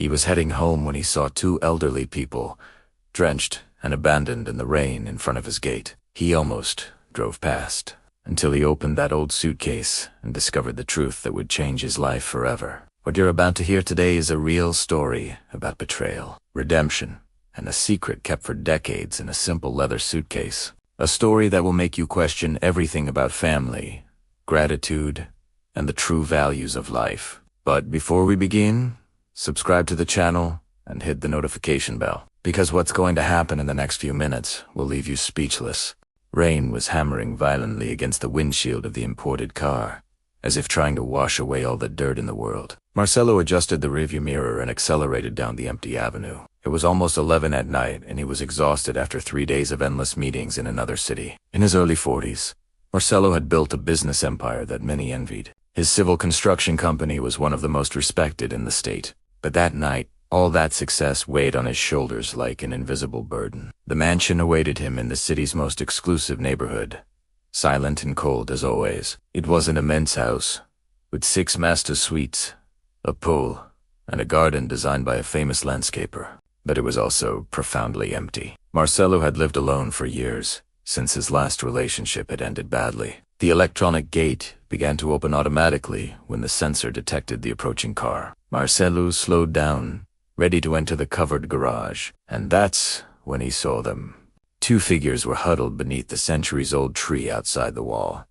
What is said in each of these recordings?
He was heading home when he saw two elderly people, drenched and abandoned in the rain in front of his gate. He almost drove past, until he opened that old suitcase and discovered the truth that would change his life forever. What you're about to hear today is a real story about betrayal, redemption, and a secret kept for decades in a simple leather suitcase. A story that will make you question everything about family, gratitude, and the true values of life. But before we begin, subscribe to the channel and hit the notification bell, because what's going to happen in the next few minutes will leave you speechless. Rain was hammering violently against the windshield of the imported car, as if trying to wash away all the dirt in the world. Marcelo adjusted the rearview mirror and accelerated down the empty avenue. It was almost 11 at night, and he was exhausted after 3 days of endless meetings in another city. In his early 40s, Marcelo had built a business empire that many envied. His civil construction company was one of the most respected in the state. But that night, all that success weighed on his shoulders like an invisible burden. The mansion awaited him in the city's most exclusive neighborhood, silent and cold as always. It was an immense house, with 6 master suites, a pool, and a garden designed by a famous landscaper. But it was also profoundly empty. Marcelo had lived alone for years, since his last relationship had ended badly. The electronic gate began to open automatically when the sensor detected the approaching car. Marcelo slowed down, ready to enter the covered garage, and that's when he saw them. 2 figures were huddled beneath the centuries-old tree outside the wall,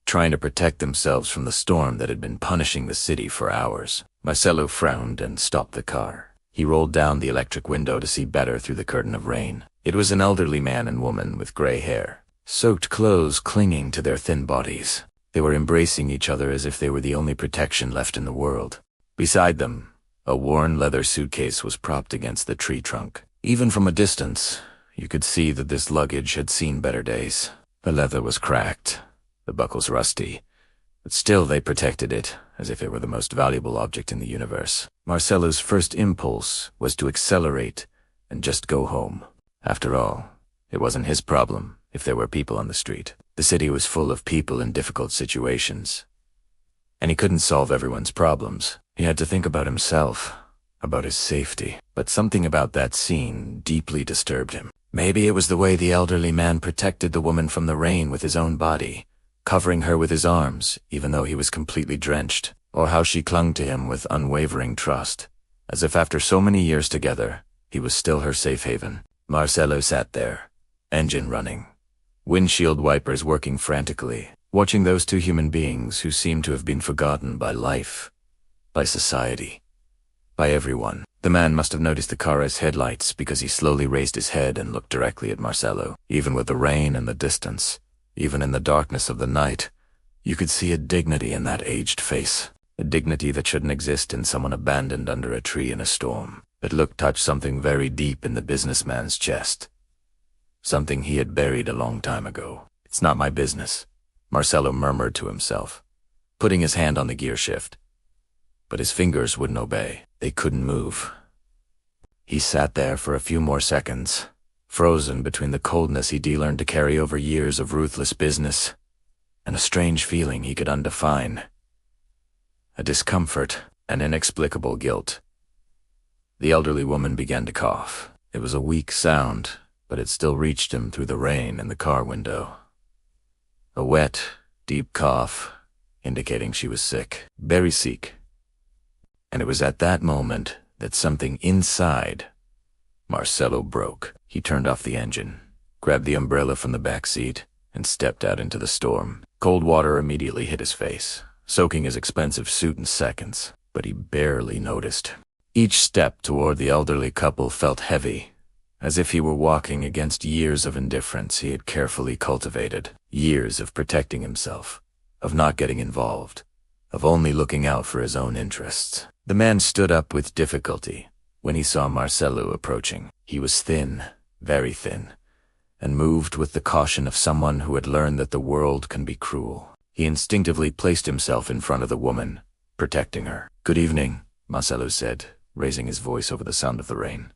trying to protect themselves from the storm that had been punishing the city for hours. Marcelo frowned and stopped the car. He rolled down the electric window to see better through the curtain of rain. It was an elderly man and woman with gray hair, soaked clothes clinging to their thin bodies. They were embracing each other as if they were the only protection left in the world. Beside them, a worn leather suitcase was propped against the tree trunk. Even from a distance, you could see that this luggage had seen better days. The leather was cracked, the buckles rusty, but still they protected it as if it were the most valuable object in the universe. Marcelo's first impulse was to accelerate and just go home. After all, it wasn't his problem if there were people on the street. The city was full of people in difficult situations, and he couldn't solve everyone's problems. He had to think about himself, about his safety. But something about that scene deeply disturbed him. Maybe it was the way the elderly man protected the woman from the rain with his own body, covering her with his arms even though he was completely drenched, or how she clung to him with unwavering trust, as if after so many years together, he was still her safe haven. Marcelo sat there, engine running, windshield wipers working frantically, watching those 2 human beings who seemed to have been forgotten by life, by society, by everyone. The man must have noticed the car's headlights because he slowly raised his head and looked directly at Marcelo. Even with the rain and the distance, even in the darkness of the night, you could see a dignity in that aged face, a dignity that shouldn't exist in someone abandoned under a tree in a storm. But look touched something very deep in the businessman's chest, something he had buried a long time ago. "It's not my business," Marcelo murmured to himself, putting his hand on the gear shift. But his fingers wouldn't obey. They couldn't move. He sat there for a few more seconds, frozen between the coldness he'd learned to carry over years of ruthless business and a strange feeling he could undefine, a discomfort, an inexplicable guilt. The elderly woman began to cough. It was a weak sound, but it still reached him through the rain and the car window. A wet, deep cough, indicating she was sick, very sick. And it was at that moment that something inside Marcelo broke. He turned off the engine, grabbed the umbrella from the back seat, and stepped out into the storm. Cold water immediately hit his face, soaking his expensive suit in seconds, but he barely noticed. Each step toward the elderly couple felt heavy, as if he were walking against years of indifference he had carefully cultivated, years of protecting himself, of not getting involved, of only looking out for his own interests. The man stood up with difficulty when he saw Marcelo approaching. He was thin, very thin, and moved with the caution of someone who had learned that the world can be cruel. He instinctively placed himself in front of the woman, protecting her. "Good evening," Marcelo said, raising his voice over the sound of the rain.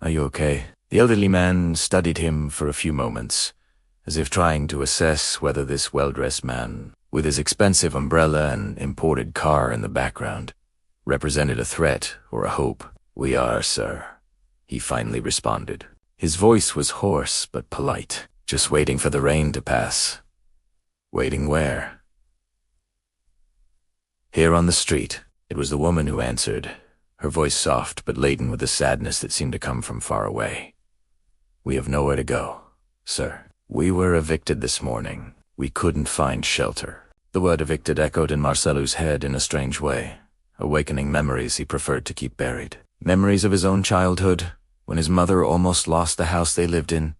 "Are you okay?" The elderly man studied him for a few moments, as if trying to assess whether this well-dressed man, with his expensive umbrella and imported car in the background, represented a threat or a hope. "We are, sir," he finally responded. His voice was hoarse but polite. "Just waiting for the rain to pass." "Waiting where?" "Here on the street." It was the woman who answered, her voice soft but laden with a sadness that seemed to come from far away. "We have nowhere to go, sir. We were evicted this morning. We couldn't find shelter." The word evicted echoed in Marcelo's head in a strange way, awakening memories he preferred to keep buried. Memories of his own childhood, when his mother almost lost the house they lived in.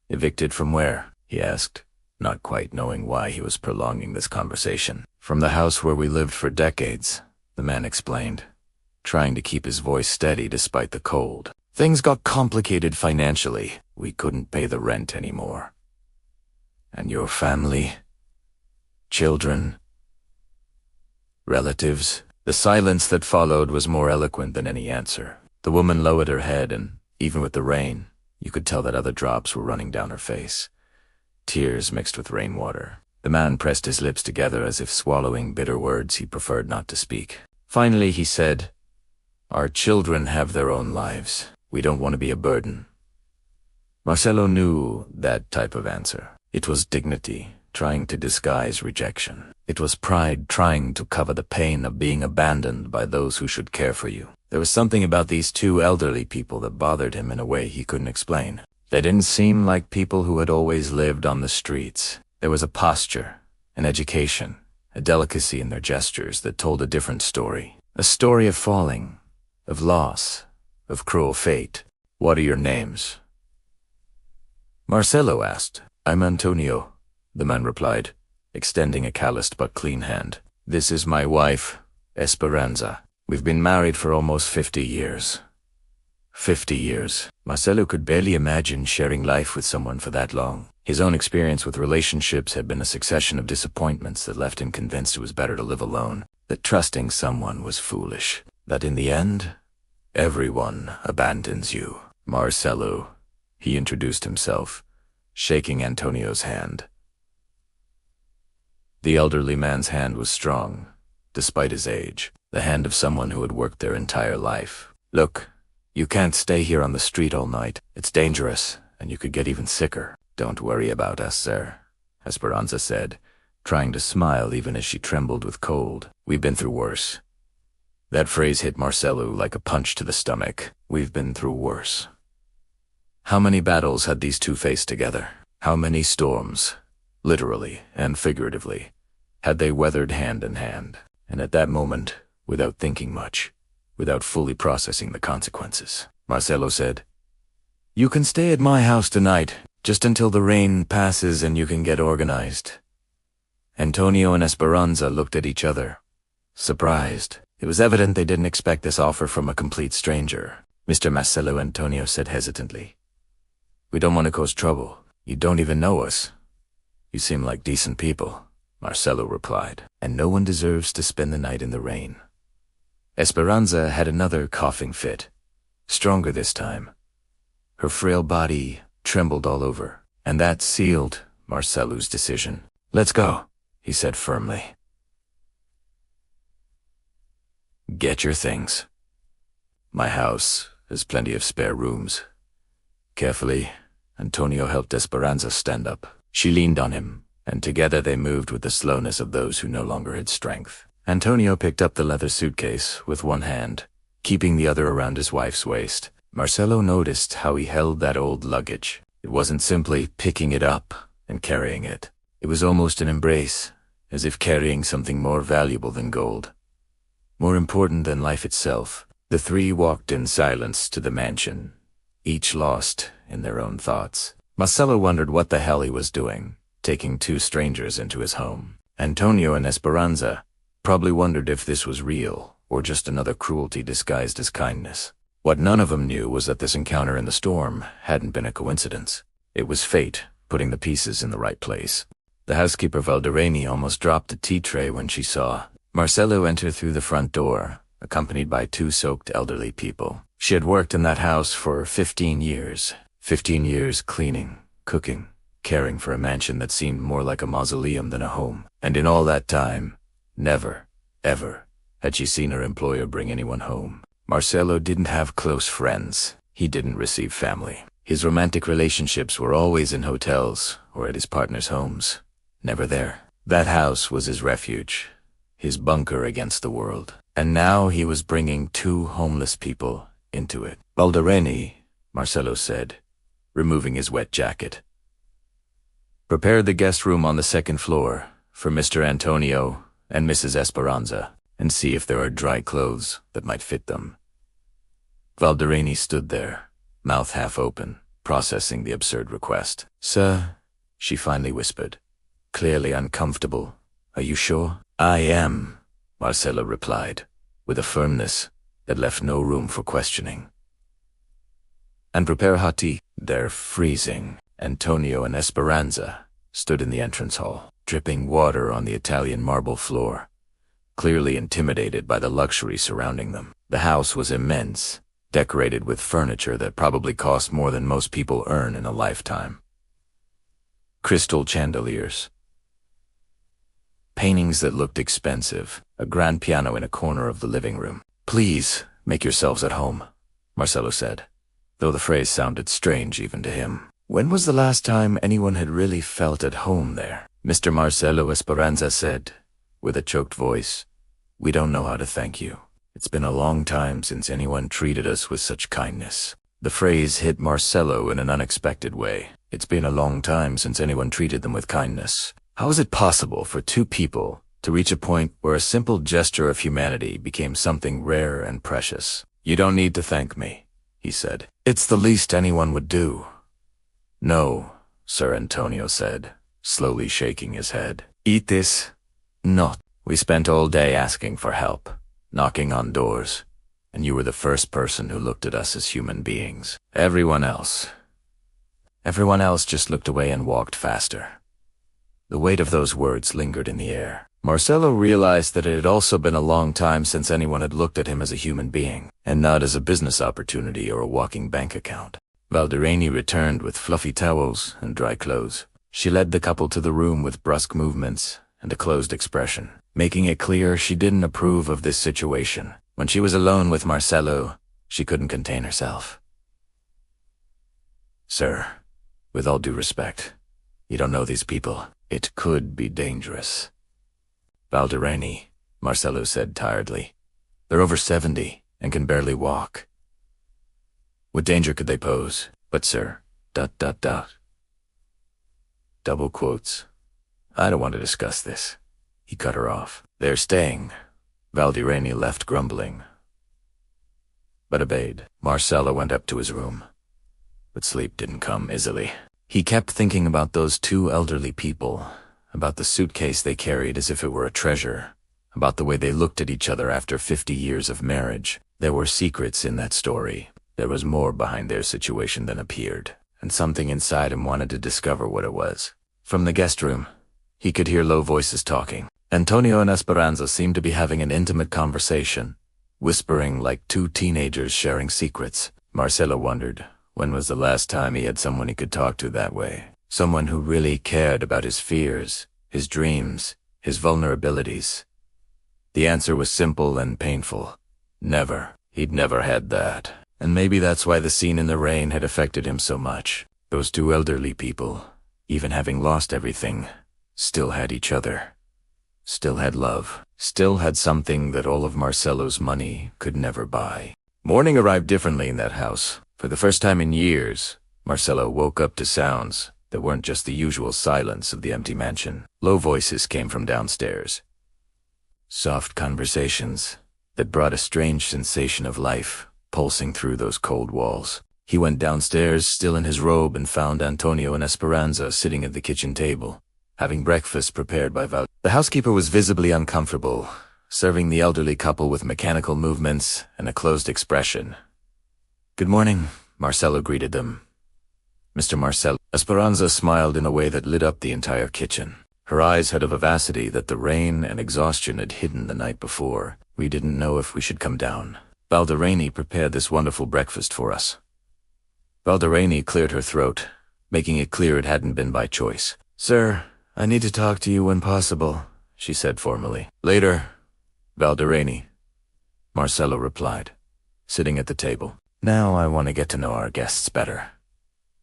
"Evicted from where?" he asked, not quite knowing why he was prolonging this conversation. "From the house where we lived for decades," the man explained, trying to keep his voice steady despite the cold. "Things got complicated financially. We couldn't pay the rent anymore." "And your family? Children? Relatives?" The silence that followed was more eloquent than any answer. The woman lowered her head, and even with the rain, you could tell that other drops were running down her face. Tears mixed with rainwater. The man pressed his lips together as if swallowing bitter words he preferred not to speak. Finally he said, "Our children have their own lives. We don't want to be a burden." Marcelo knew that type of answer. It was dignity trying to disguise rejection. It was pride trying to cover the pain of being abandoned by those who should care for you. There was something about these two elderly people that bothered him in a way he couldn't explain. They didn't seem like people who had always lived on the streets. There was a posture, an education, a delicacy in their gestures that told a different story. A story of falling, of loss, of cruel fate. "What are your names?" Marcelo asked. "I'm Antonio," the man replied, extending a calloused but clean hand. "This is my wife, Esperanza. We've been married for almost 50 years. 50 years. Marcelo could barely imagine sharing life with someone for that long. His own experience with relationships had been a succession of disappointments that left him convinced it was better to live alone, that trusting someone was foolish, that in the end, everyone abandons you. "Marcelo," he introduced himself, shaking Antonio's hand. The elderly man's hand was strong, despite his age, the hand of someone who had worked their entire life. "Look, you can't stay here on the street all night. It's dangerous, and you could get even sicker." "Don't worry about us, sir," Esperanza said, trying to smile even as she trembled with cold. "We've been through worse." That phrase hit Marcelo like a punch to the stomach. We've been through worse. How many battles had these two faced together? How many storms, literally and figuratively, had they weathered hand in hand? And at that moment, without thinking much, without fully processing the consequences, Marcelo said, "You can stay at my house tonight, just until the rain passes and you can get organized." Antonio and Esperanza looked at each other, surprised. It was evident they didn't expect this offer from a complete stranger. "Mr. Marcelo," Antonio said hesitantly, "we don't want to cause trouble. You don't even know us." "You seem like decent people," Marcelo replied, "and no one deserves to spend the night in the rain." Esperanza had another coughing fit, stronger this time. Her frail body trembled all over, and that sealed Marcelo's decision. "Let's go," he said firmly. "Get your things. My house has plenty of spare rooms." Carefully, Antonio helped Esperanza stand up. She leaned on him, and together they moved with the slowness of those who no longer had strength. Antonio picked up the leather suitcase with one hand, keeping the other around his wife's waist. Marcelo noticed how he held that old luggage. It wasn't simply picking it up and carrying it. It was almost an embrace, as if carrying something more valuable than gold, more important than life itself. The three walked in silence to the mansion, each lost in their own thoughts. Marcelo wondered what the hell he was doing, taking two strangers into his home. Antonio and Esperanza probably wondered if this was real or just another cruelty disguised as kindness. What none of them knew was that this encounter in the storm hadn't been a coincidence. It was fate putting the pieces in the right place. The housekeeper Valderrami almost dropped the tea tray when she saw Marcelo enter through the front door, accompanied by two soaked elderly people. She had worked in that house for 15 years. 15 years cleaning, cooking, caring for a mansion that seemed more like a mausoleum than a home. And in all that time, never, ever, had she seen her employer bring anyone home. Marcelo didn't have close friends. He didn't receive family. His romantic relationships were always in hotels or at his partner's homes. Never there. That house was his refuge, his bunker against the world. And now he was bringing 2 homeless people into it. "Baldareni," Marcelo said, removing his wet jacket. "Prepare the guest room on the 2nd floor for Mr. Antonio and Mrs. Esperanza, and see if there are dry clothes that might fit them." Baldareni stood there, mouth half open, processing the absurd request. "Sir," she finally whispered, clearly uncomfortable. "Are you sure?" "I am," Marcelo replied, with a firmness that left no room for questioning. "And prepare hot tea." They're freezing. Antonio and Esperanza stood in the entrance hall, dripping water on the Italian marble floor, clearly intimidated by the luxury surrounding them. The house was immense, decorated with furniture that probably cost more than most people earn in a lifetime. Crystal chandeliers, paintings that looked expensive, a grand piano in a corner of the living room. "Please, make yourselves at home," Marcelo said, though the phrase sounded strange even to him. When was the last time anyone had really felt at home there? Mr. Marcelo Esperanza said, with a choked voice, "We don't know how to thank you. It's been a long time since anyone treated us with such kindness." The phrase hit Marcelo in an unexpected way. It's been a long time since anyone treated them with kindness. How is it possible for 2 people to reach a point where a simple gesture of humanity became something rare and precious? "You don't need to thank me," he said. "It's the least anyone would do." "No," Sir Antonio said, slowly shaking his head. "Eat this." "Not. We spent all day asking for help, knocking on doors, and you were the first person who looked at us as human beings. Everyone else just looked away and walked faster." The weight of those words lingered in the air. Marcelo realized that it had also been a long time since anyone had looked at him as a human being, and not as a business opportunity or a walking bank account. Baldareni returned with fluffy towels and dry clothes. She led the couple to the room with brusque movements and a closed expression, making it clear she didn't approve of this situation. When she was alone with Marcelo, she couldn't contain herself. "Sir, with all due respect, you don't know these people. It could be dangerous." "Baldareni," Marcelo said tiredly. "They're over 70 and can barely walk. What danger could they pose? But sir, ... Double quotes. "I don't want to discuss this." He cut her off. "They're staying." Baldareni left grumbling, but obeyed. Marcelo went up to his room, but sleep didn't come easily. He kept thinking about those 2 elderly people, about the suitcase they carried as if it were a treasure, about the way they looked at each other after 50 years of marriage. There were secrets in that story. There was more behind their situation than appeared, and something inside him wanted to discover what it was. From the guest room, he could hear low voices talking. Antonio and Esperanza seemed to be having an intimate conversation, whispering like 2 teenagers sharing secrets. Marcelo wondered, when was the last time he had someone he could talk to that way? Someone who really cared about his fears, his dreams, his vulnerabilities. The answer was simple and painful. Never. He'd never had that. And maybe that's why the scene in the rain had affected him so much. Those 2 elderly people, even having lost everything, still had each other. Still had love. Still had something that all of Marcelo's money could never buy. Morning arrived differently in that house. For the first time in years, Marcelo woke up to sounds that weren't just the usual silence of the empty mansion. Low voices came from downstairs. Soft conversations that brought a strange sensation of life pulsing through those cold walls. He went downstairs, still in his robe, and found Antonio and Esperanza sitting at the kitchen table, having breakfast prepared by Val. The housekeeper was visibly uncomfortable, serving the elderly couple with mechanical movements and a closed expression. "Good morning," Marcelo greeted them. "Mr. Marcelo." Esperanza smiled in a way that lit up the entire kitchen. Her eyes had a vivacity that the rain and exhaustion had hidden the night before. "We didn't know if we should come down. Baldareni prepared this wonderful breakfast for us." Baldareni cleared her throat, making it clear it hadn't been by choice. "Sir, I need to talk to you when possible," she said formally. "Later," Valderrani, Marcelo replied, sitting at the table. Now I want to get to know our guests better.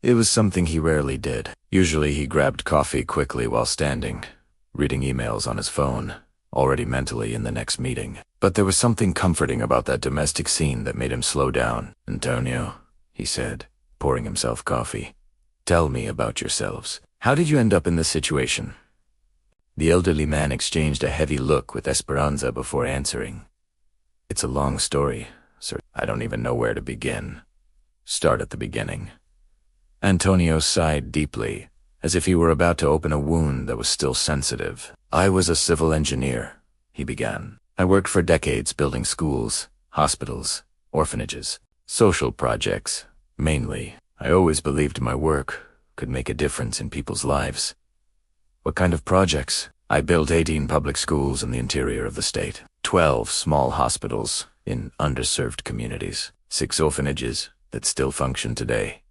It was something he rarely did. Usually he grabbed coffee quickly while standing, reading emails on his phone, already mentally in the next meeting. But there was something comforting about that domestic scene that made him slow down. Antonio, he said, pouring himself coffee. Tell me about yourselves. How did you end up in this situation? The elderly man exchanged a heavy look with Esperanza before answering. It's a long story, sir. I don't even know where to begin. Start at the beginning. Antonio sighed deeply, as if he were about to open a wound that was still sensitive. I was a civil engineer, he began. I worked for decades building schools, hospitals, orphanages, social projects, mainly. I always believed my work could make a difference in people's lives. What kind of projects? I built 18 public schools in the interior of the state, 12 small hospitals in underserved communities, 6 orphanages that still function today.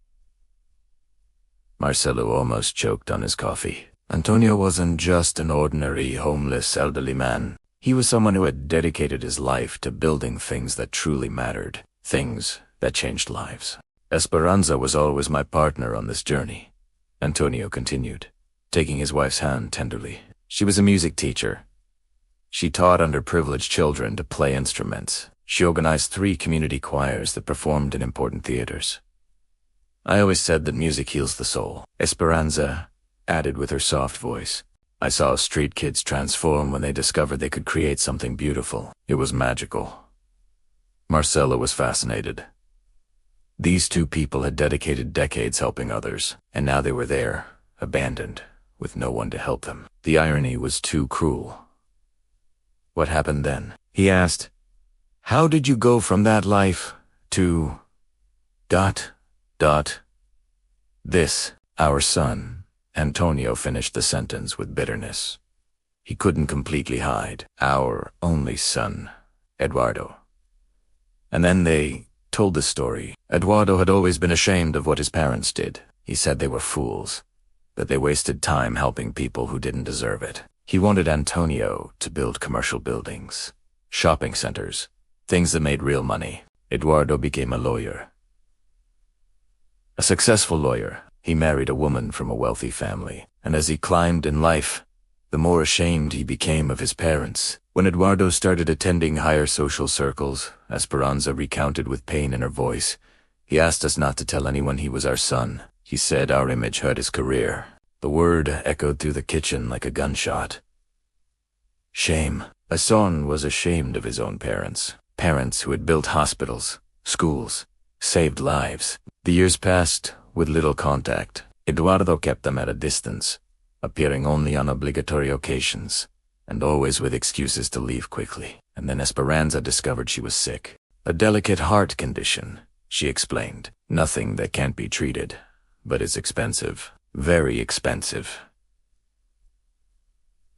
Marcelo almost choked on his coffee. Antonio wasn't just an ordinary, homeless, elderly man. He was someone who had dedicated his life to building things that truly mattered, things that changed lives. Esperanza was always my partner on this journey, Antonio continued, taking his wife's hand tenderly. She was a music teacher. She taught underprivileged children to play instruments. She organized 3 community choirs that performed in important theaters. I always said that music heals the soul, Esperanza added with her soft voice. I saw street kids transform when they discovered they could create something beautiful. It was magical. Marcelo was fascinated. These 2 people had dedicated decades helping others, and now they were there, abandoned, with no one to help them. The irony was too cruel. What happened then? He asked. How did you go from that life to... ... This, our son. Antonio finished the sentence with bitterness. He couldn't completely hide. Our only son, Eduardo. And then they told the story. Eduardo had always been ashamed of what his parents did. He said they were fools, that they wasted time helping people who didn't deserve it. He wanted Antonio to build commercial buildings, shopping centers, things that made real money. Eduardo became a lawyer. A successful lawyer. He married a woman from a wealthy family, and as he climbed in life, the more ashamed he became of his parents. When Eduardo started attending higher social circles, Esperanza recounted with pain in her voice, he asked us not to tell anyone he was our son. He said our image hurt his career. The word echoed through the kitchen like a gunshot. Shame. A son was ashamed of his own parents. Parents who had built hospitals, schools, saved lives. The years passed with little contact. Eduardo kept them at a distance, appearing only on obligatory occasions, and always with excuses to leave quickly. And then Esperanza discovered she was sick. A delicate heart condition, she explained. Nothing that can't be treated, but it's expensive. Very expensive.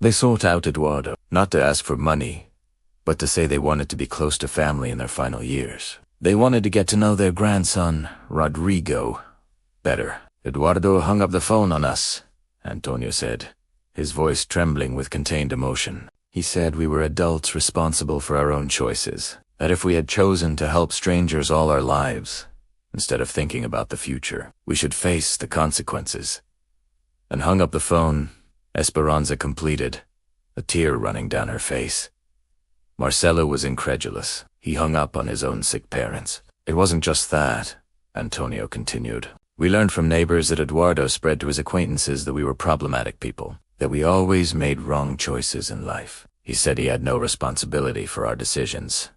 They sought out Eduardo, not to ask for money, but to say they wanted to be close to family in their final years. They wanted to get to know their grandson, Rodrigo, better. Eduardo hung up the phone on us, Antonio said, his voice trembling with contained emotion. He said we were adults responsible for our own choices, that if we had chosen to help strangers all our lives, instead of thinking about the future, we should face the consequences. And hung up the phone, Esperanza completed, a tear running down her face. Marcelo was incredulous. He hung up on his own sick parents. It wasn't just that, Antonio continued. We learned from neighbors that Eduardo spread to his acquaintances that we were problematic people, that we always made wrong choices in life. He said he had no responsibility for our decisions.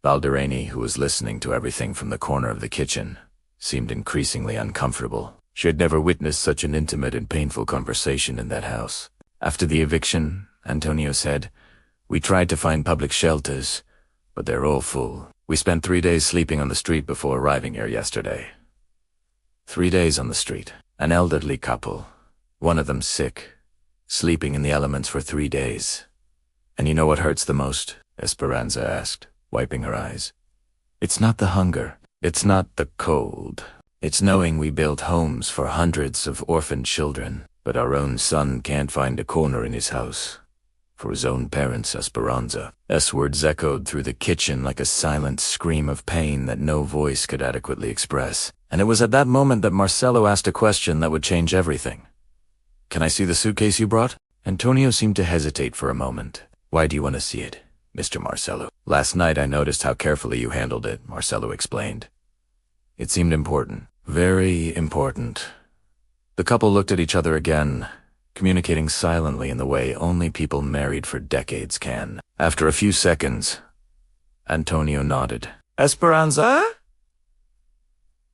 Valderrani, who was listening to everything from the corner of the kitchen, seemed increasingly uncomfortable. She had never witnessed such an intimate and painful conversation in that house. After the eviction, Antonio said, we tried to find public shelters, but they're all full. We spent 3 days sleeping on the street before arriving here yesterday. 3 days on the street. An elderly couple, one of them sick, sleeping in the elements for 3 days. And you know what hurts the most? Esperanza asked, wiping her eyes. It's not the hunger. It's not the cold. It's knowing we built homes for hundreds of orphaned children, but our own son can't find a corner in his house for his own parents, Esperanza. S-words echoed through the kitchen like a silent scream of pain that no voice could adequately express. And it was at that moment that Marcelo asked a question that would change everything. "Can I see the suitcase you brought?" Antonio seemed to hesitate for a moment. "Why do you want to see it, Mr. Marcelo?" "Last night I noticed how carefully you handled it," Marcelo explained. "It seemed important. Very important." The couple looked at each other again, communicating silently in the way only people married for decades can. After a few seconds, Antonio nodded. "Esperanza?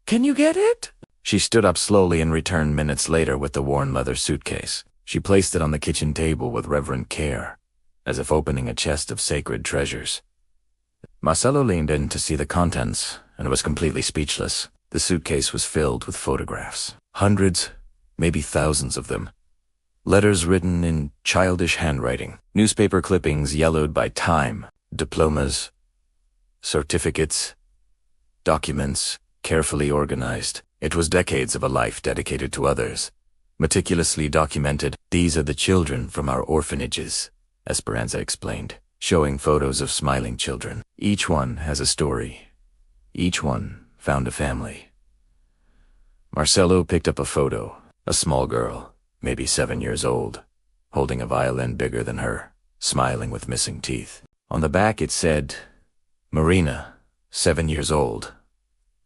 Can you get it?" She stood up slowly and returned minutes later with the worn leather suitcase. She placed it on the kitchen table with reverent care, as if opening a chest of sacred treasures. Marcelo leaned in to see the contents and was completely speechless. The suitcase was filled with photographs. Hundreds, maybe thousands of them. Letters written in childish handwriting, newspaper clippings yellowed by time, diplomas, certificates, documents, carefully organized. It was decades of a life dedicated to others, meticulously documented. "These are the children from our orphanages," Esperanza explained, showing photos of smiling children. "Each one has a story. Each one found a family." Marcelo picked up a photo, a small girl, maybe 7 years old, holding a violin bigger than her, smiling with missing teeth. On the back it said, "Marina, 7 years old.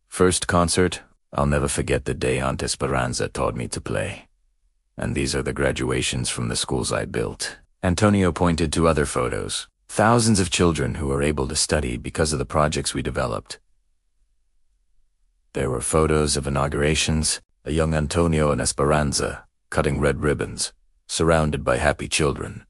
First concert, I'll never forget the day Aunt Esperanza taught me to play. And these are the graduations from the schools I built." Antonio pointed to other photos. Thousands of children who were able to study because of the projects we developed. There were photos of inaugurations, a young Antonio and Esperanza cutting red ribbons, surrounded by happy children.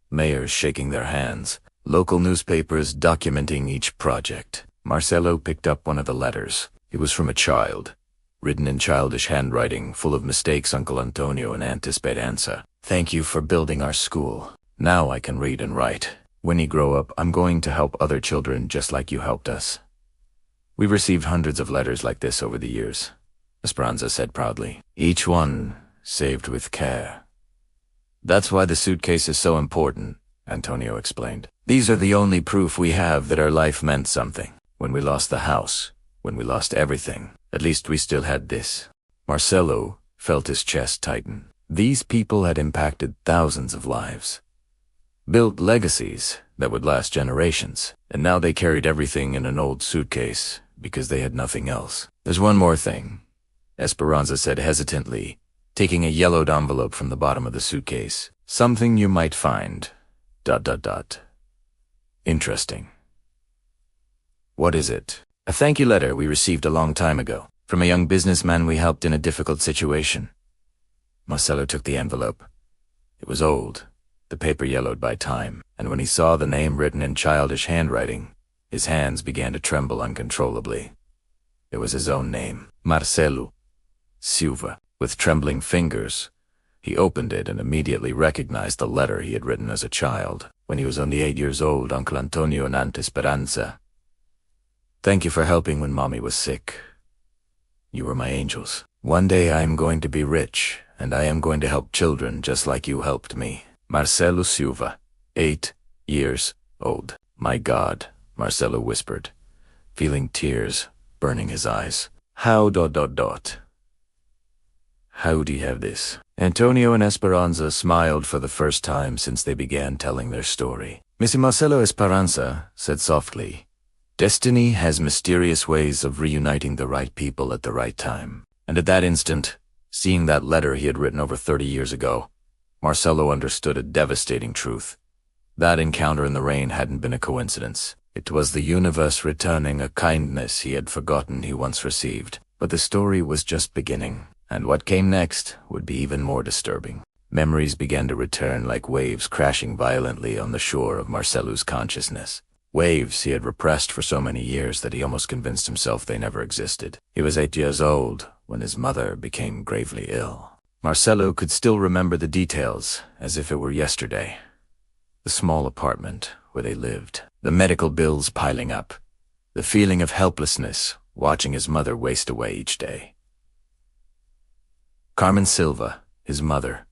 Mayors shaking their hands, local newspapers documenting each project. Marcelo picked up one of the letters. It was from a child, written in childish handwriting, full of mistakes. "Uncle Antonio and Aunt Esperanza, thank you for building our school. Now I can read and write. When you grow up, I'm going to help other children just like you helped us." "We've received hundreds of letters like this over the years," Esperanza said proudly. "Each one saved with care. That's why the suitcase is so important," Antonio explained. "These are the only proof we have that our life meant something. When we lost the house, when we lost everything, at least we still had this." Marcelo felt his chest tighten. These people had impacted thousands of lives, built legacies that would last generations, and now they carried everything in an old suitcase because they had nothing else. "There's one more thing," Esperanza said hesitantly, taking a yellowed envelope from the bottom of the suitcase. "Something you might find... ... interesting." "What is it?" "A thank you letter we received a long time ago, from a young businessman we helped in a difficult situation." Marcelo took the envelope. It was old, the paper yellowed by time, and when he saw the name written in childish handwriting, his hands began to tremble uncontrollably. It was his own name, Marcelo Silva. With trembling fingers, he opened it and immediately recognized the letter he had written as a child, when he was only 8 years old. "Uncle Antonio and Aunt Esperanza, thank you for helping when Mommy was sick. You were my angels. One day I am going to be rich, and I am going to help children just like you helped me. Marcelo Silva, 8 years old." "My God," Marcelo whispered, feeling tears burning his eyes. How do you have this?" Antonio and Esperanza smiled for the first time since they began telling their story. Mr. Marcelo Esperanza said softly, "Destiny has mysterious ways of reuniting the right people at the right time." And at that instant, seeing that letter he had written over 30 years ago, Marcelo understood a devastating truth. That encounter in the rain hadn't been a coincidence. It was the universe returning a kindness he had forgotten he once received. But the story was just beginning, and what came next would be even more disturbing. Memories began to return like waves crashing violently on the shore of Marcelo's consciousness. Waves he had repressed for so many years that he almost convinced himself they never existed. He was 8 years old when his mother became gravely ill. Marcelo could still remember the details as if it were yesterday. The small apartment where they lived, the medical bills piling up, the feeling of helplessness watching his mother waste away each day. Carmen Silva, his mother,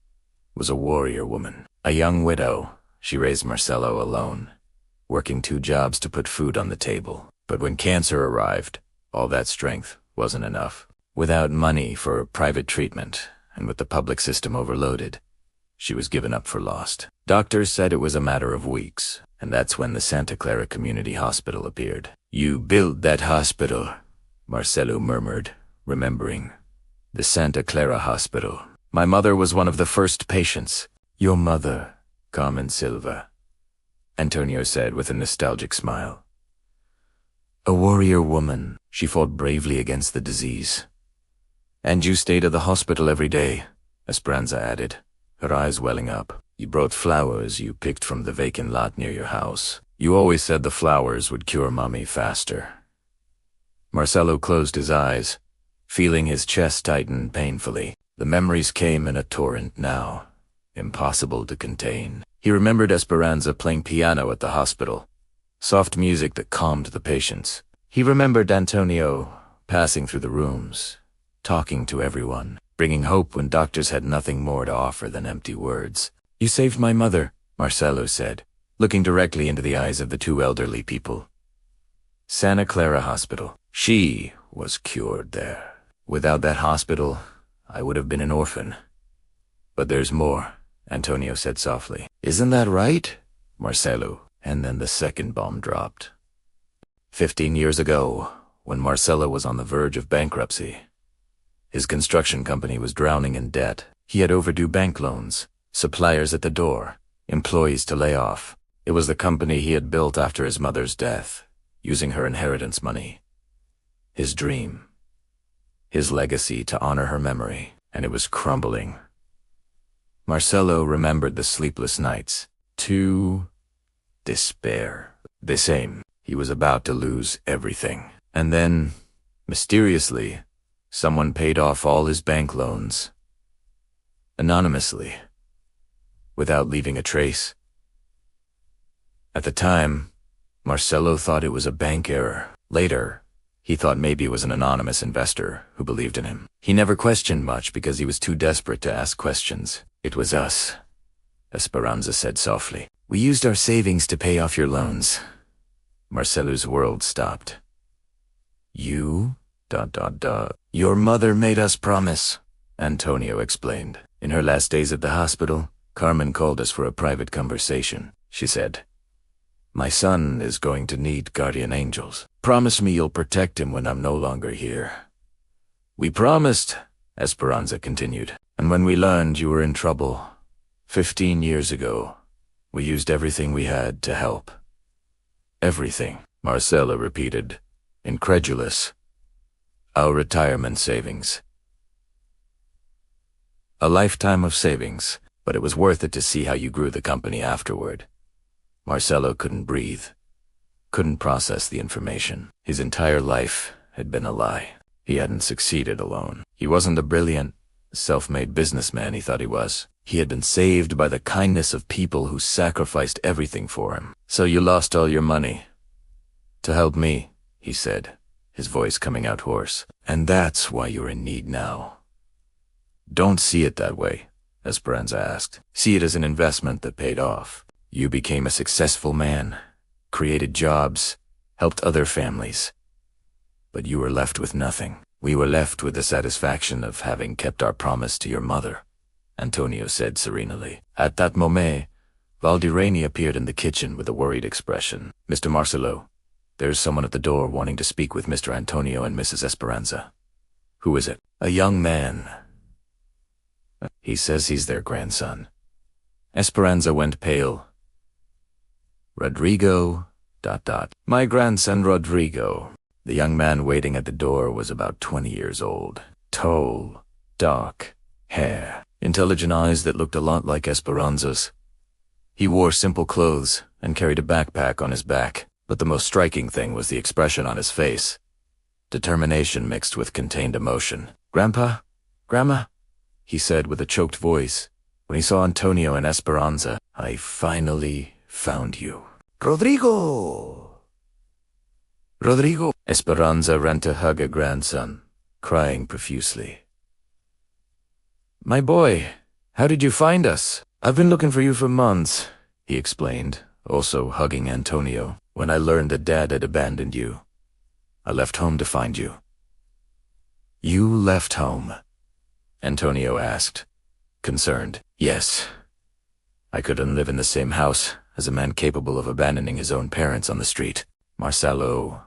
was a warrior woman, a young widow she raised Marcelo alone, working 2 jobs to put food on the table. But when cancer arrived, all that strength wasn't enough. Without money for private treatment, and with the public system overloaded, she was given up for lost. Doctors said it was a matter of weeks, and that's when the Santa Clara Community Hospital appeared. "You built that hospital," Marcelo murmured, remembering. "The Santa Clara Hospital. My mother was one of the first patients." "Your mother, Carmen Silva," Antonio said with a nostalgic smile. "A warrior woman. She fought bravely against the disease." "And you stayed at the hospital every day," Esperanza added, her eyes welling up. "You brought flowers you picked from the vacant lot near your house. You always said the flowers would cure Mommy faster." Marcelo closed his eyes, feeling his chest tighten painfully. The memories came in a torrent now, impossible to contain. He remembered Esperanza playing piano at the hospital, soft music that calmed the patients. He remembered Antonio passing through the rooms, talking to everyone, bringing hope when doctors had nothing more to offer than empty words. "You saved my mother," Marcelo said, looking directly into the eyes of the 2 elderly people. Santa Clara Hospital. She was cured there. "Without that hospital, I would have been an orphan." "But there's more," Antonio said softly. "Isn't that right?" Marcelo. And then the second bomb dropped. 15 years ago, when Marcelo was on the verge of bankruptcy, his construction company was drowning in debt. He had overdue bank loans, suppliers at the door, employees to lay off. It was the company he had built after his mother's death, using her inheritance money. His dream. His legacy to honor her memory, and it was crumbling. Marcelo remembered the sleepless nights. Despair. The same. He was about to lose everything. And then, mysteriously, someone paid off all his bank loans. Anonymously. Without leaving a trace. At the time, Marcelo thought it was a bank error. Later, he thought maybe it was an anonymous investor who believed in him. He never questioned much because he was too desperate to ask questions. "It was us," Esperanza said softly. "We used our savings to pay off your loans." Marcelo's world stopped. "You? ... Your mother made us promise," Antonio explained. "In her last days at the hospital, Carmen called us for a private conversation. She said, 'My son is going to need guardian angels. Promise me you'll protect him when I'm no longer here.' We promised," Esperanza continued. "And when we learned you were in trouble, 15 years ago, we used everything we had to help." "Everything," Marcelo repeated, incredulous. "Our retirement savings." "A lifetime of savings, but it was worth it to see how you grew the company afterward." Marcelo couldn't breathe, couldn't process the information. His entire life had been a lie. He hadn't succeeded alone. He wasn't the brilliant, self-made businessman he thought he was. He had been saved by the kindness of people who sacrificed everything for him. "So you lost all your money." "To help me," he said, his voice coming out hoarse. "And that's why you're in need now." "Don't see it that way," Esperanza asked. "See it as an investment that paid off. You became a successful man, created jobs, helped other families. But you were left with nothing. We were left with the satisfaction of having kept our promise to your mother," Antonio said serenely. At that moment, Valdirene appeared in the kitchen with a worried expression. "Mr. Marcelo, there's someone at the door wanting to speak with Mr. Antonio and Mrs. Esperanza." "Who is it?" "A young man. He says he's their grandson." Esperanza went pale. "Rodrigo, ... My grandson Rodrigo." The young man waiting at the door was about 20 years old. Tall, dark hair, intelligent eyes that looked a lot like Esperanza's. He wore simple clothes and carried a backpack on his back, but the most striking thing was the expression on his face. Determination mixed with contained emotion. "Grandpa? Grandma?" he said with a choked voice. When he saw Antonio and Esperanza, "I finally found you." "Rodrigo! Rodrigo!" Esperanza ran to hug her grandson, crying profusely. "My boy, how did you find us? I've been looking for you for months," he explained, also hugging Antonio. "When I learned that Dad had abandoned you, I left home to find you." "You left home?" Antonio asked, concerned. "Yes. I couldn't live in the same house as a man capable of abandoning his own parents on the street." Marcelo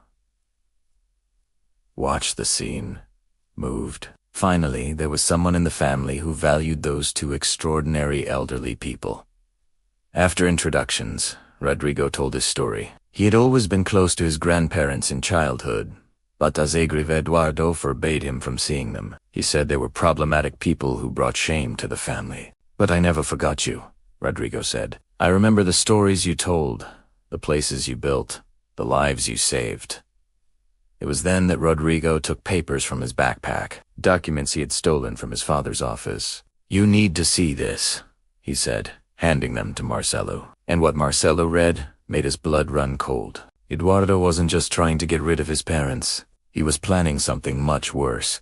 watched the scene, moved. Finally, there was someone in the family who valued those two extraordinary elderly people. After introductions, Rodrigo told his story. He had always been close to his grandparents in childhood, but Azegreve Eduardo forbade him from seeing them. He said they were problematic people who brought shame to the family. "But I never forgot you," Rodrigo said. "I remember the stories you told, the places you built, the lives you saved." It was then that Rodrigo took papers from his backpack, documents he had stolen from his father's office. "You need to see this," he said, handing them to Marcelo. And what Marcelo read made his blood run cold. Eduardo wasn't just trying to get rid of his parents. He was planning something much worse.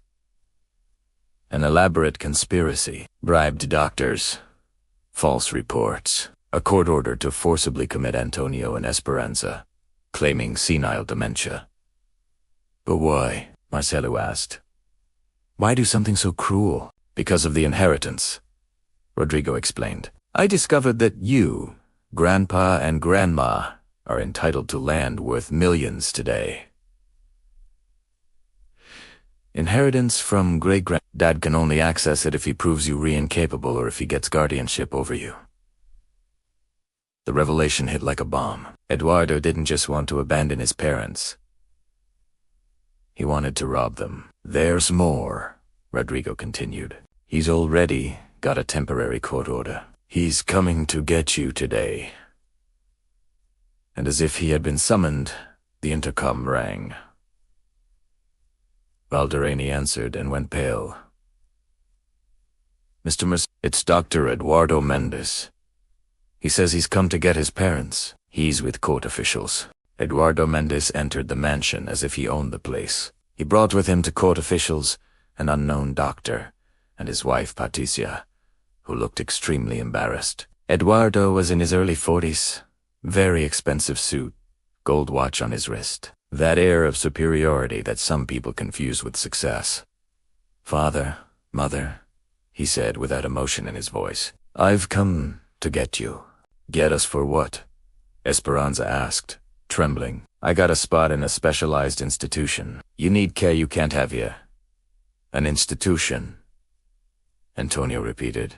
An elaborate conspiracy, bribed doctors, false reports, a court order to forcibly commit Antonio and Esperanza, claiming senile dementia. "But why?" Marcelo asked. "Why do something so cruel?" "Because of the inheritance," Rodrigo explained. "I discovered that you, Grandpa and Grandma, are entitled to land worth millions today. Inheritance from great-grand. Dad can only access it if he proves you incapable or if he gets guardianship over you." The revelation hit like a bomb. Eduardo didn't just want to abandon his parents. He wanted to rob them. "There's more," Rodrigo continued. "He's already got a temporary court order. He's coming to get you today." And as if he had been summoned, the intercom rang. Valderrani answered and went pale. "Mr. It's Dr. Eduardo Mendes. He says he's come to get his parents. He's with court officials." Eduardo Mendes entered the mansion as if he owned the place. He brought with him to court officials an unknown doctor and his wife Patricia, who looked extremely embarrassed. Eduardo was in his early 40s, very expensive suit, gold watch on his wrist, that air of superiority that some people confuse with success. "Father, Mother," he said without emotion in his voice, "I've come to get you." "Get us for what?" Esperanza asked, trembling. "I got a spot in a specialized institution. You need care you can't have here." "An institution," Antonio repeated.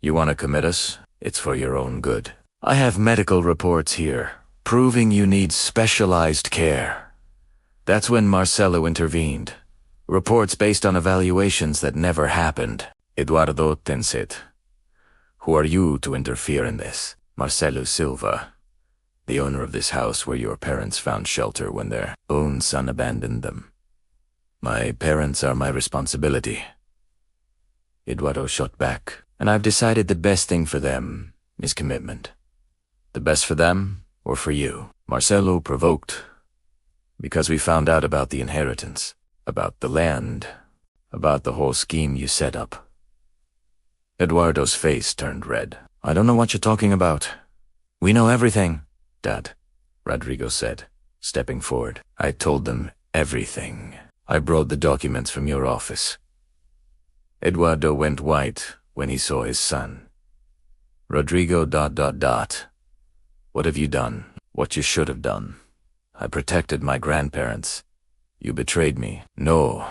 "You want to commit us? It's for your own good. I have medical reports here, proving you need specialized care." That's when Marcelo intervened. Reports based on evaluations that never happened. "Eduardo Tenset, who are you to interfere in this?" "Marcelo Silva, the owner of this house where your parents found shelter when their own son abandoned them." "My parents are my responsibility." Eduardo shot back. "And I've decided the best thing for them is commitment." "The best for them or for you?" Marcelo provoked. "Because we found out about the inheritance, about the land, about the whole scheme you set up." Eduardo's face turned red. "I don't know what you're talking about." "We know everything, Dad," Rodrigo said, stepping forward. "I told them everything. I brought the documents from your office." Eduardo went white when he saw his son. "Rodrigo ... What have you done? What you should have done. I protected my grandparents. You betrayed me." "No,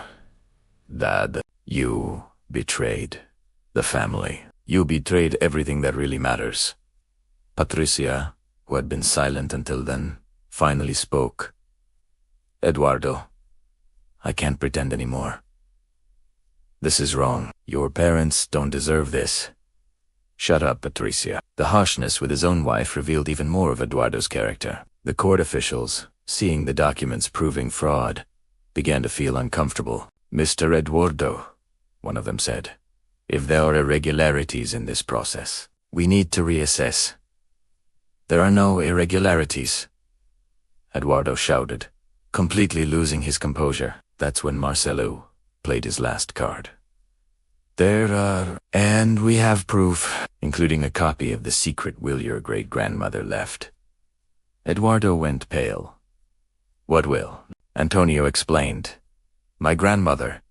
Dad. You betrayed the family. You betrayed everything that really matters." Patricia, who had been silent until then, finally spoke. "Eduardo, I can't pretend anymore. This is wrong. Your parents don't deserve this." "Shut up, Patricia." The harshness with his own wife revealed even more of Eduardo's character. The court officials, seeing the documents proving fraud, began to feel uncomfortable. "Mr. Eduardo," one of them said, "if there are irregularities in this process, we need to reassess." "There are no irregularities," Eduardo shouted, completely losing his composure. That's when Marcelo played his last card. And we have proof, including a copy of the secret will your great-grandmother left. Eduardo went pale. What will? Antonio explained. My grandmother,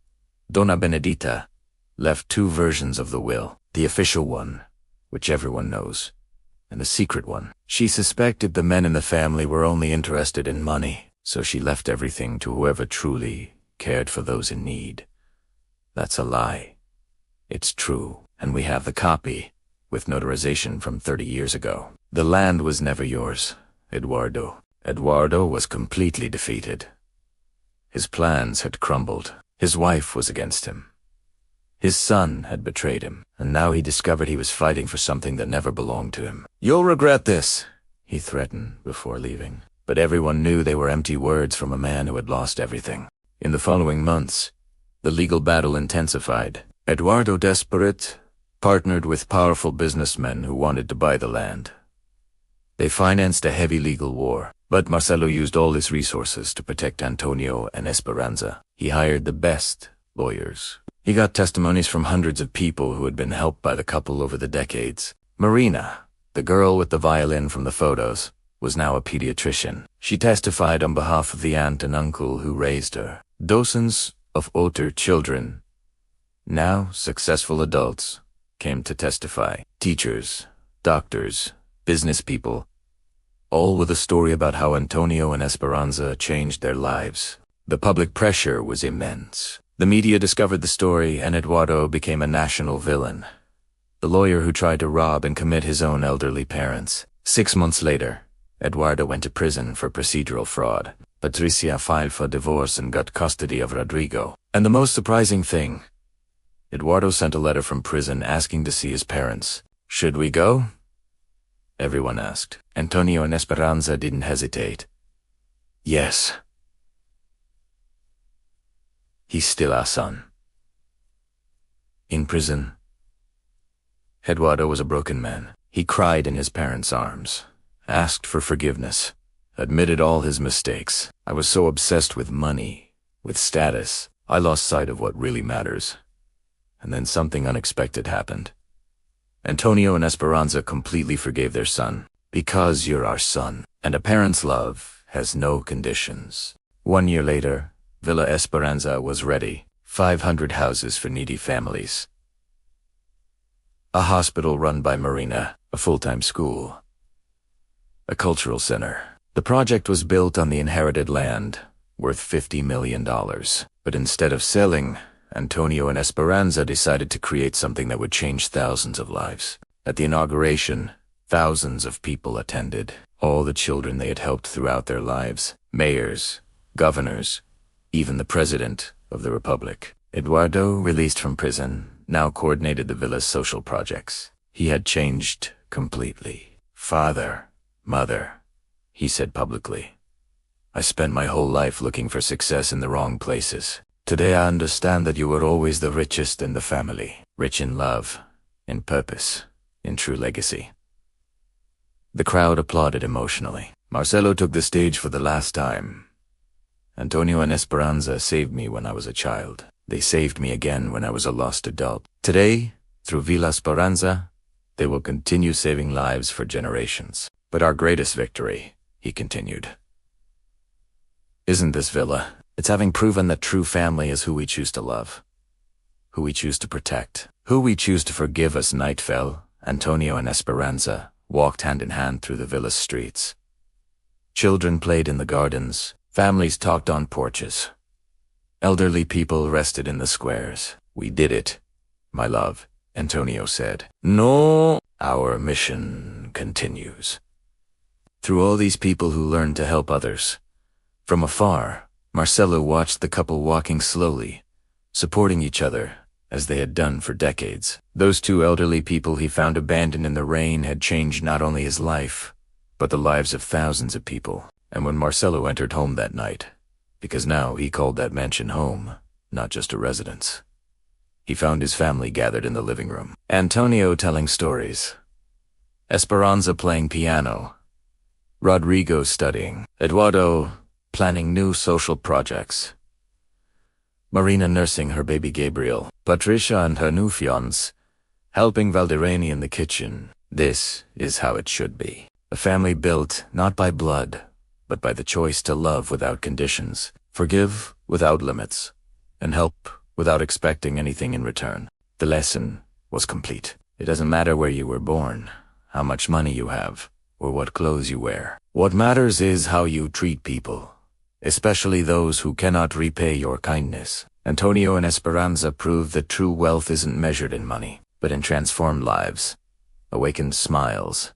Donna Benedita, left two versions of the will, the official one, which everyone knows, and the secret one. She suspected the men in the family were only interested in money, so she left everything to whoever truly cared for those in need. That's a lie. It's true, and we have the copy, with notarization from 30 years ago. The land was never yours, Eduardo. Eduardo was completely defeated. His plans had crumbled. His wife was against him. His son had betrayed him, and now he discovered he was fighting for something that never belonged to him. You'll regret this, he threatened before leaving. But everyone knew they were empty words from a man who had lost everything. In the following months, the legal battle intensified. Eduardo, desperate, partnered with powerful businessmen who wanted to buy the land. They financed a heavy legal war, but Marcelo used all his resources to protect Antonio and Esperanza. He hired the best lawyers. He got testimonies from hundreds of people who had been helped by the couple over the decades. Marina, the girl with the violin from the photos, was now a pediatrician. She testified on behalf of the aunt and uncle who raised her. Dozens of older children, now successful adults, came to testify. Teachers, doctors, business people, all with a story about how Antonio and Esperanza changed their lives. The public pressure was immense. The media discovered the story, and Eduardo became a national villain. The lawyer who tried to rob and commit his own elderly parents. 6 months later, Eduardo went to prison for procedural fraud. Patricia filed for divorce and got custody of Rodrigo. And the most surprising thing, Eduardo sent a letter from prison asking to see his parents. Should we go? Everyone asked. Antonio and Esperanza didn't hesitate. Yes. He's still our son. In prison, Eduardo was a broken man. He cried in his parents' arms, asked for forgiveness, admitted all his mistakes. I was so obsessed with money, with status, I lost sight of what really matters. And then something unexpected happened. Antonio and Esperanza completely forgave their son. Because you're our son, and a parent's love has no conditions. 1 year later, Villa Esperanza was ready. 500 houses for needy families. A hospital run by Marina, a full-time school. A cultural center. The project was built on the inherited land, worth $50 million. But instead of selling, Antonio and Esperanza decided to create something that would change thousands of lives. At the inauguration, thousands of people attended. All the children they had helped throughout their lives. Mayors, governors, even the president of the republic. Eduardo, released from prison, now coordinated the villa's social projects. He had changed completely. Father, mother, he said publicly. I spent my whole life looking for success in the wrong places. Today I understand that you were always the richest in the family. Rich in love, in purpose, in true legacy. The crowd applauded emotionally. Marcelo took the stage for the last time. Antonio and Esperanza saved me when I was a child. They saved me again when I was a lost adult. Today, through Villa Esperanza, they will continue saving lives for generations. But our greatest victory, he continued, isn't this villa. It's having proven that true family is who we choose to love, who we choose to protect, who we choose to forgive. As night fell, Antonio and Esperanza walked hand in hand through the villa's streets. Children played in the gardens. Families talked on porches. Elderly people rested in the squares. We did it, my love, Antonio said. No, our mission continues. Through all these people who learned to help others. From afar, Marcelo watched the couple walking slowly, supporting each other, as they had done for decades. Those two elderly people he found abandoned in the rain had changed not only his life, but the lives of thousands of people. And when Marcelo entered home that night, because now he called that mansion home, not just a residence, he found his family gathered in the living room. Antonio telling stories, Esperanza playing piano, Rodrigo studying, Eduardo planning new social projects. Marina nursing her baby Gabriel, Patricia and her new fiancé helping Valdirene in the kitchen. This is how it should be. A family built not by blood, but by the choice to love without conditions, forgive without limits, and help without expecting anything in return. The lesson was complete. It doesn't matter where you were born, how much money you have, or what clothes you wear. What matters is how you treat people, especially those who cannot repay your kindness. Antonio and Esperanza proved that true wealth isn't measured in money, but in transformed lives, awakened smiles,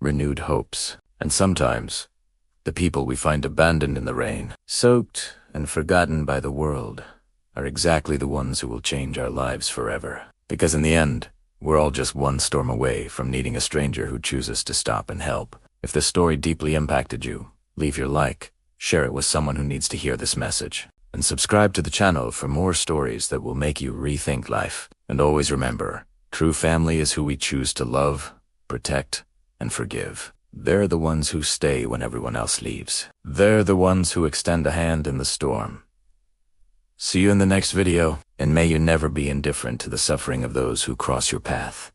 renewed hopes, and sometimes the people we find abandoned in the rain, soaked and forgotten by the world, are exactly the ones who will change our lives forever. Because in the end, we're all just one storm away from needing a stranger who chooses to stop and help. If this story deeply impacted you, leave your like, share it with someone who needs to hear this message, and subscribe to the channel for more stories that will make you rethink life. And always remember, true family is who we choose to love, protect, and forgive. They're the ones who stay when everyone else leaves. They're the ones who extend a hand in the storm. See you in the next video, and may you never be indifferent to the suffering of those who cross your path.